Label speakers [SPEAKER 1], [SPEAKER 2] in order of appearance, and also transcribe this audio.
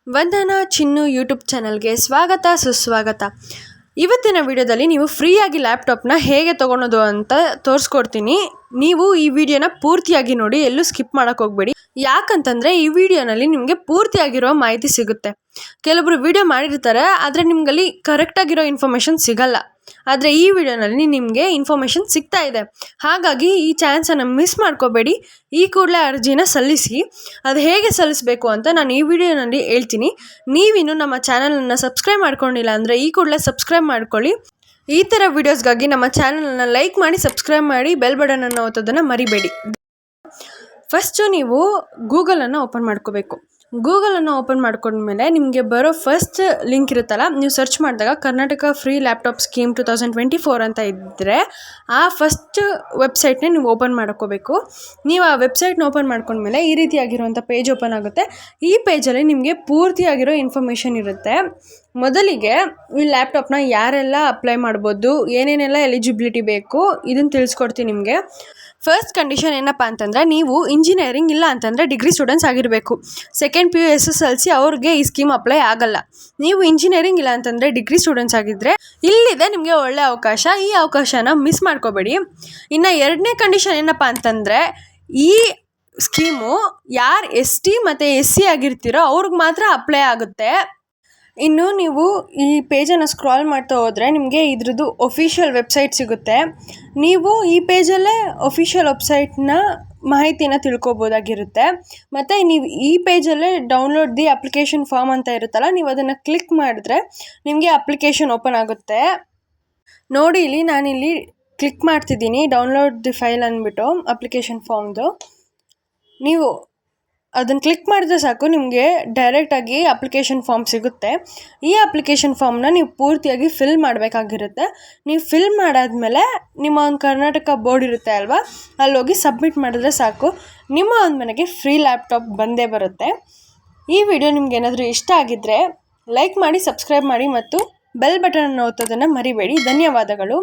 [SPEAKER 1] ವಂದನಾ ಚಿನ್ನು YouTube ಚಾನಲ್ಗೆ ಸ್ವಾಗತ ಸುಸ್ವಾಗತ. ಇವತ್ತಿನ ವಿಡಿಯೋದಲ್ಲಿ ನೀವು ಫ್ರೀಯಾಗಿ ಲ್ಯಾಪ್ಟಾಪ್ನ ಹೇಗೆ ತೊಗೊಳೋದು ಅಂತ ತೋರಿಸ್ಕೊಡ್ತೀನಿ. ನೀವು ಈ ವಿಡಿಯೋನ ಪೂರ್ತಿಯಾಗಿ ನೋಡಿ, ಎಲ್ಲೂ ಸ್ಕಿಪ್ ಮಾಡೋಕ್ಕೆ ಹೋಗಬೇಡಿ. ಯಾಕಂತಂದರೆ ಈ ವಿಡಿಯೋನಲ್ಲಿ ನಿಮಗೆ ಪೂರ್ತಿಯಾಗಿರೋ ಮಾಹಿತಿ ಸಿಗುತ್ತೆ. ಕೆಲವೊಬ್ರು ವಿಡಿಯೋ ಮಾಡಿರ್ತಾರೆ, ಆದರೆ ನಿಮಗಲ್ಲಿ ಕರೆಕ್ಟಾಗಿರೋ ಇನ್ಫಾರ್ಮೇಷನ್ ಸಿಗಲ್ಲ. ಆದರೆ ಈ ವಿಡಿಯೋನಲ್ಲಿ ನಿಮಗೆ ಇನ್ಫಾರ್ಮೇಷನ್ ಸಿಗ್ತಾ ಇದೆ. ಹಾಗಾಗಿ ಈ ಚಾನ್ಸನ್ನು ಮಿಸ್ ಮಾಡ್ಕೋಬೇಡಿ. ಈ ಕೂಡಲೇ ಅರ್ಜಿನ ಸಲ್ಲಿಸಿ. ಅದು ಹೇಗೆ ಸಲ್ಲಿಸಬೇಕು ಅಂತ ನಾನು ಈ ವಿಡಿಯೋನಲ್ಲಿ ಹೇಳ್ತೀನಿ. ನೀವಿನ್ನು ನಮ್ಮ ಚಾನಲನ್ನು ಸಬ್ಸ್ಕ್ರೈಬ್ ಮಾಡ್ಕೊಂಡಿಲ್ಲ ಅಂದರೆ ಈ ಕೂಡಲೇ ಸಬ್ಸ್ಕ್ರೈಬ್ ಮಾಡ್ಕೊಳ್ಳಿ. ಈ ಥರ ವಿಡಿಯೋಸ್ಗಾಗಿ ನಮ್ಮ ಚಾನಲನ್ನು ಲೈಕ್ ಮಾಡಿ, ಸಬ್ಸ್ಕ್ರೈಬ್ ಮಾಡಿ, ಬೆಲ್ ಬಟನನ್ನು ಒತ್ತೋದನ್ನು ಮರಿಬೇಡಿ. ಫಸ್ಟು ನೀವು ಗೂಗಲನ್ನು ಓಪನ್ ಮಾಡ್ಕೋಬೇಕು. ಗೂಗಲನ್ನು ಓಪನ್ ಮಾಡ್ಕೊಂಡ್ಮೇಲೆ ನಿಮಗೆ ಬರೋ ಫಸ್ಟ್ ಲಿಂಕ್ ಇರುತ್ತಲ್ಲ, ನೀವು ಸರ್ಚ್ ಮಾಡಿದಾಗ ಕರ್ನಾಟಕ ಫ್ರೀ ಲ್ಯಾಪ್ಟಾಪ್ ಸ್ಕೀಮ್ 2024 ಅಂತ ಇದ್ದರೆ ಆ ಫಸ್ಟ್ ವೆಬ್ಸೈಟ್ನೇ ನೀವು ಓಪನ್ ಮಾಡ್ಕೋಬೇಕು. ನೀವು ಆ ವೆಬ್ಸೈಟ್ನ ಓಪನ್ ಮಾಡ್ಕೊಂಡ್ಮೇಲೆ ಈ ರೀತಿಯಾಗಿರುವಂಥ ಪೇಜ್ ಓಪನ್ ಆಗುತ್ತೆ. ಈ ಪೇಜಲ್ಲಿ ನಿಮಗೆ ಪೂರ್ತಿಯಾಗಿರೋ ಇನ್ಫಾರ್ಮೇಷನ್ ಇರುತ್ತೆ. ಮೊದಲಿಗೆ ಈ ಲ್ಯಾಪ್ಟಾಪ್ನ ಯಾರೆಲ್ಲ ಅಪ್ಲೈ ಮಾಡ್ಬೋದು, ಏನೇನೆಲ್ಲ ಎಲಿಜಿಬಿಲಿಟಿ ಬೇಕು, ಇದನ್ನು ತಿಳಿಸ್ಕೊಡ್ತೀನಿ ನಿಮಗೆ. ಫಸ್ಟ್ ಕಂಡೀಷನ್ ಏನಪ್ಪ ಅಂತಂದರೆ, ನೀವು ಇಂಜಿನಿಯರಿಂಗ್ ಇಲ್ಲ ಅಂತಂದರೆ ಡಿಗ್ರಿ ಸ್ಟೂಡೆಂಟ್ಸ್ ಆಗಿರಬೇಕು. ಸೆಕೆಂಡ್ PU SSLC ಅವ್ರಿಗೆ ಈ ಸ್ಕೀಮ್ ಅಪ್ಲೈ ಆಗಲ್ಲ. ನೀವು ಇಂಜಿನಿಯರಿಂಗ್ ಇಲ್ಲ ಅಂತಂದರೆ ಡಿಗ್ರಿ ಸ್ಟೂಡೆಂಟ್ಸ್ ಆಗಿದ್ದರೆ ಇಲ್ಲಿದೆ ನಿಮಗೆ ಒಳ್ಳೆ ಅವಕಾಶ. ಈ ಅವಕಾಶನ ಮಿಸ್ ಮಾಡ್ಕೋಬೇಡಿ. ಇನ್ನು ಎರಡನೇ ಕಂಡೀಷನ್ ಏನಪ್ಪ ಅಂತಂದರೆ, ಈ ಸ್ಕೀಮು ಯಾರು ST ಮತ್ತು SC ಆಗಿರ್ತೀರೋ ಅವ್ರಿಗೆ ಮಾತ್ರ ಅಪ್ಲೈ ಆಗುತ್ತೆ. ಇನ್ನು ನೀವು ಈ ಪೇಜನ್ನು ಸ್ಕ್ರಾಲ್ ಮಾಡ್ತಾ ಹೋದರೆ ನಿಮಗೆ ಇದ್ರದ್ದು ಒಫಿಷಿಯಲ್ ವೆಬ್ಸೈಟ್ ಸಿಗುತ್ತೆ. ನೀವು ಈ ಪೇಜಲ್ಲೇ ಒಫಿಷಿಯಲ್ ವೆಬ್ಸೈಟ್ನ ಮಾಹಿತಿನ ತಿಳ್ಕೊಬೋದಾಗಿರುತ್ತೆ. ಮತ್ತು ನೀವು ಈ ಪೇಜಲ್ಲೇ ಡೌನ್ಲೋಡ್ ದಿ ಅಪ್ಲಿಕೇಶನ್ ಫಾರ್ಮ್ ಅಂತ ಇರುತ್ತಲ್ಲ, ನೀವು ಅದನ್ನು ಕ್ಲಿಕ್ ಮಾಡಿದ್ರೆ ನಿಮಗೆ ಅಪ್ಲಿಕೇಶನ್ ಓಪನ್ ಆಗುತ್ತೆ. ನೋಡಿ, ಇಲ್ಲಿ ನಾನಿಲ್ಲಿ ಕ್ಲಿಕ್ ಮಾಡ್ತಿದ್ದೀನಿ, ಡೌನ್ಲೋಡ್ ದಿ ಫೈಲ್ ಅಂದ್ಬಿಟ್ಟು ಅಪ್ಲಿಕೇಶನ್ ಫಾರ್ಮ್ದು. ನೀವು ಅದನ್ನು ಕ್ಲಿಕ್ ಮಾಡಿದ್ರೆ ಸಾಕು, ನಿಮಗೆ ಡೈರೆಕ್ಟಾಗಿ ಅಪ್ಲಿಕೇಶನ್ ಫಾರ್ಮ್ ಸಿಗುತ್ತೆ. ಈ ಅಪ್ಲಿಕೇಶನ್ ಫಾರ್ಮ್ನ ನೀವು ಪೂರ್ತಿಯಾಗಿ ಫಿಲ್ ಮಾಡಬೇಕಾಗಿರುತ್ತೆ. ನೀವು ಫಿಲ್ ಮಾಡಾದ್ಮೇಲೆ ನಿಮ್ಮ ಒಂದು ಕರ್ನಾಟಕ ಬೋರ್ಡ್ ಇರುತ್ತೆ ಅಲ್ವಾ, ಅಲ್ಲೋಗಿ ಸಬ್ಮಿಟ್ ಮಾಡಿದ್ರೆ ಸಾಕು, ನಿಮ್ಮ ಒಂದು ಮನೆಗೆ ಫ್ರೀ ಲ್ಯಾಪ್ಟಾಪ್ ಬಂದೇ ಬರುತ್ತೆ. ಈ ವಿಡಿಯೋ ನಿಮ್ಗೆ ಏನಾದರೂ ಇಷ್ಟ ಆಗಿದ್ದರೆ ಲೈಕ್ ಮಾಡಿ, ಸಬ್ಸ್ಕ್ರೈಬ್ ಮಾಡಿ ಮತ್ತು ಬೆಲ್ ಬಟನ್ ಒತ್ತೋದನ್ನು ಮರಿಬೇಡಿ. ಧನ್ಯವಾದಗಳು.